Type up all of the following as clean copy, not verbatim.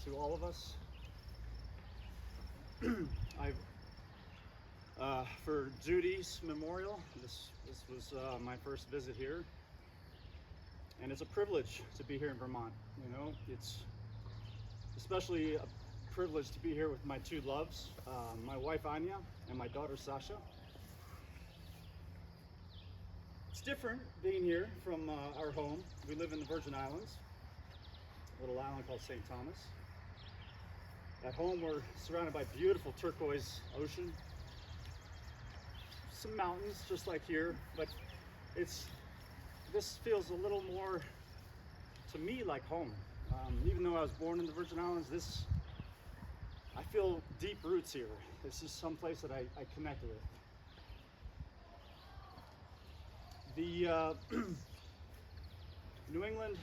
to all of us. For Judy's memorial, this was my first visit here, and it's a privilege to be here in Vermont. You know, it's especially a privilege to be here with my two loves, my wife Anya and my daughter Sasha. It's different being here from our home. We live in the Virgin Islands, a little island called St. Thomas. At home, we're surrounded by beautiful turquoise ocean, some mountains just like here, but this feels a little more to me like home. Even though I was born in the Virgin Islands, I feel deep roots here. This is some place that I connect with. The New England,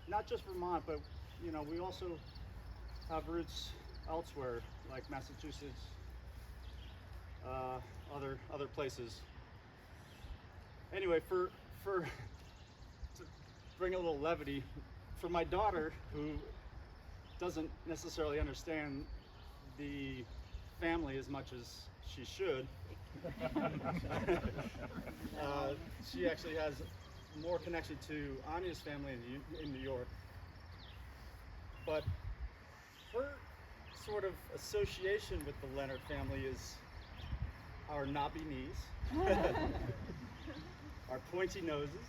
not just Vermont, but you know, we also have roots elsewhere, like Massachusetts, other places. Anyway, to bring a little levity, for my daughter, who doesn't necessarily understand the family as much as she should, she actually has more connection to Anya's family in New York. But her sort of association with the Leonard family is our knobby knees, our pointy noses,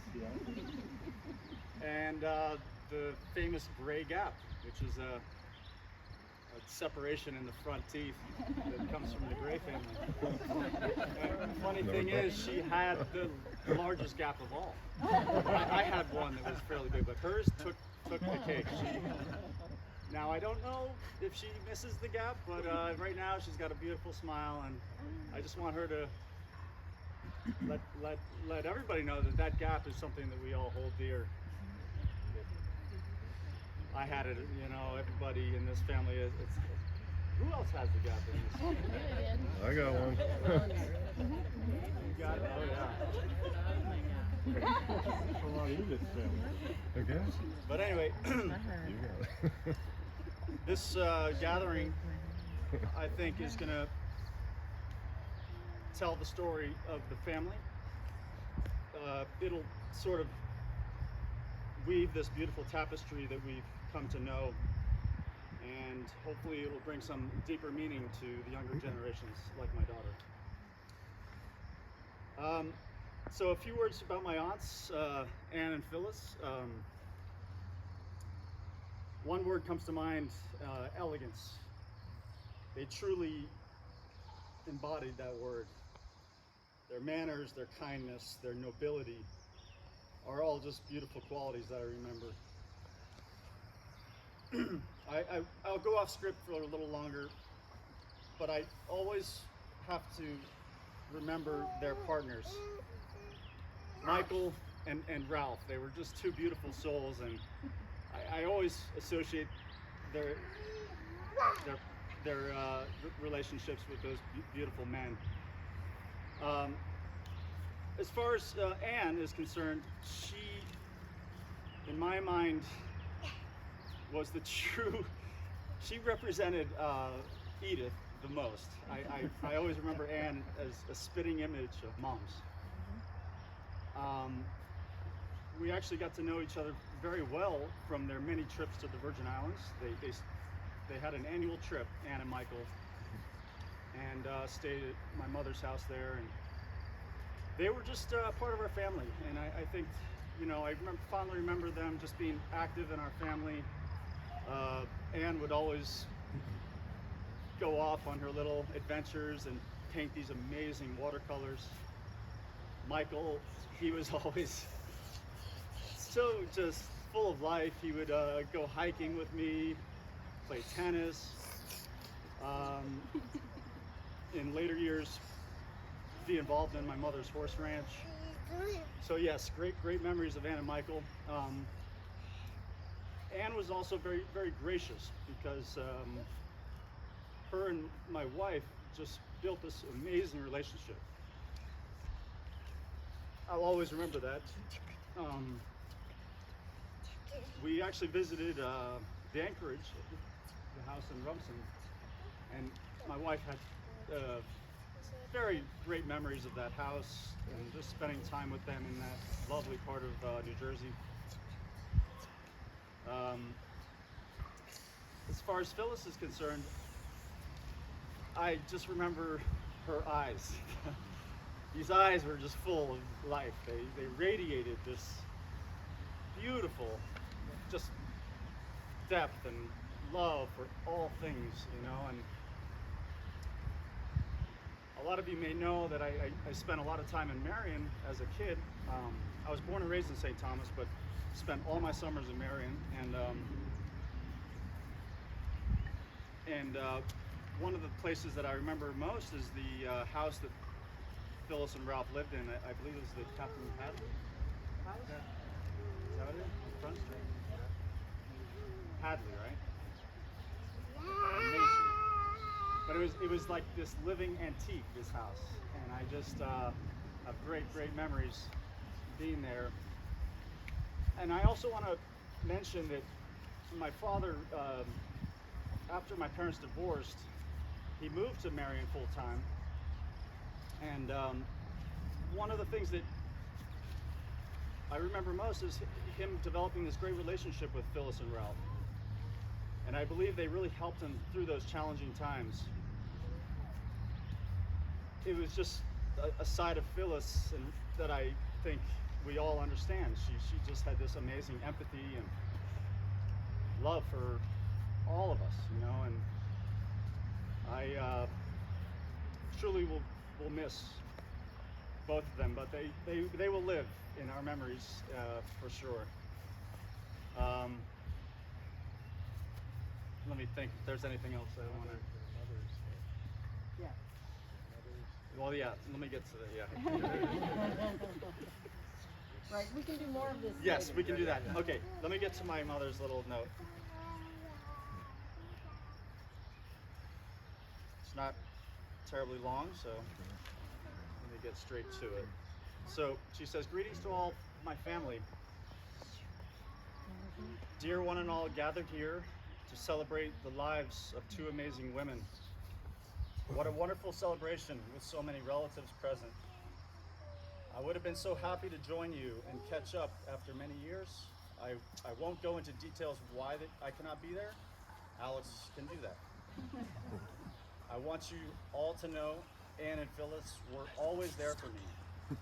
and the famous gray gap, which is a separation in the front teeth that comes from the Gray family. And the funny thing is, she had the largest gap of all. I had one that was fairly big, but hers took the cake. Now I don't know if she misses the gap, but right now she's got a beautiful smile, and I just want her to let everybody know that gap is something that we all hold dear. I had it, you know, everybody in this family who else has the gap in this? I got one. You got it? Oh yeah. That's a lot of you this family. Okay. But anyway, You got it. this gathering, I think, is gonna tell the story of the family. It'll sort of weave this beautiful tapestry that we've come to know, and hopefully it'll bring some deeper meaning to the younger generations like my daughter. So a few words about my aunts, Anne and Phyllis. One word comes to mind, elegance. They truly embodied that word. Their manners, their kindness, their nobility are all just beautiful qualities that I remember. I'll go off script for a little longer, but I always have to remember their partners, Michael and Ralph. They were just two beautiful souls, and I always associate their relationships with those beautiful men. As far as Anne is concerned, she, in my mind, was she represented Edith the most. I always remember Anne as a spitting image of moms. We actually got to know each other very well from their many trips to the Virgin Islands. They had an annual trip, Anne and Michael, and stayed at my mother's house there, and they were just part of our family. And I think, you know, I fondly remember them just being active in our family. Anne would always go off on her little adventures and paint these amazing watercolors. Michael, he was always so just full of life. He would go hiking with me, play tennis. In later years, be involved in my mother's horse ranch. So yes, great memories of Anne and Michael. Anne was also very, very gracious, because her and my wife just built this amazing relationship. I'll always remember that. We actually visited the Anchorage, the house in Rumson, and my wife had very great memories of that house and just spending time with them in that lovely part of New Jersey. As far as Phyllis is concerned, I just remember her eyes. These eyes were just full of life. They radiated this beautiful, just depth and love for all things, you know. And a lot of you may know that I spent a lot of time in Marion as a kid. I was born and raised in St. Thomas, but spent all my summers in Marion. And one of the places that I remember most is the house that Phyllis and Ralph lived in. I believe it was the Captain Hadley house? Yeah. Is that what it is? On Front Street? Hadley, right? Amazing. But it was like this living antique, this house. And I just have great memories being there. And I also want to mention that my father, after my parents divorced, he moved to Marion full time. And one of the things that I remember most is him developing this great relationship with Phyllis and Ralph. And I believe they really helped him through those challenging times. It was just a side of Phyllis and that I think we all understand. She just had this amazing empathy and love for all of us, you know, and I truly will miss both of them, but they will live in our memories for sure. Let me think if there's anything else I want to. Yeah. Well, yeah. Let me get to the Right, we can do more of this. Yes, later. we can do that. Okay, let me get to my mother's little note. It's not terribly long, so let me get straight to it. So she says, "Greetings to all my family. Dear one and all gathered here to celebrate the lives of two amazing women. What a wonderful celebration with so many relatives present. I would have been so happy to join you and catch up after many years. I won't go into details why I cannot be there. Alex can do that. I want you all to know Anne and Phyllis were always there for me,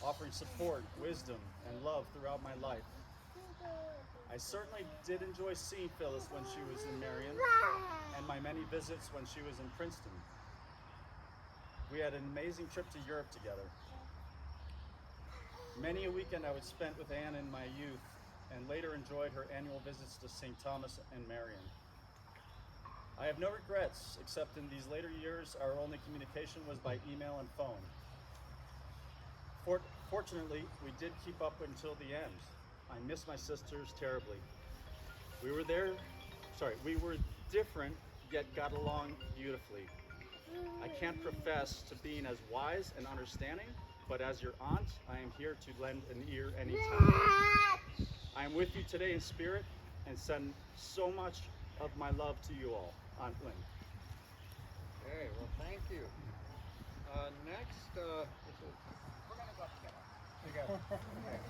offering support, wisdom, and love throughout my life. I certainly did enjoy seeing Phyllis when she was in Marion and my many visits when she was in Princeton. We had an amazing trip to Europe together. Many a weekend I would spend with Anne in my youth and later enjoyed her annual visits to St. Thomas and Marion. I have no regrets, except in these later years, our only communication was by email and phone. Fortunately, we did keep up until the end. I miss my sisters terribly. We were different, yet got along beautifully. I can't profess to being as wise and understanding, but as your aunt, I am here to lend an ear anytime. I am with you today in spirit and send so much of my love to you all. Aunt Lynn." Okay, well, thank you. Next, We're gonna go together. you got. Okay.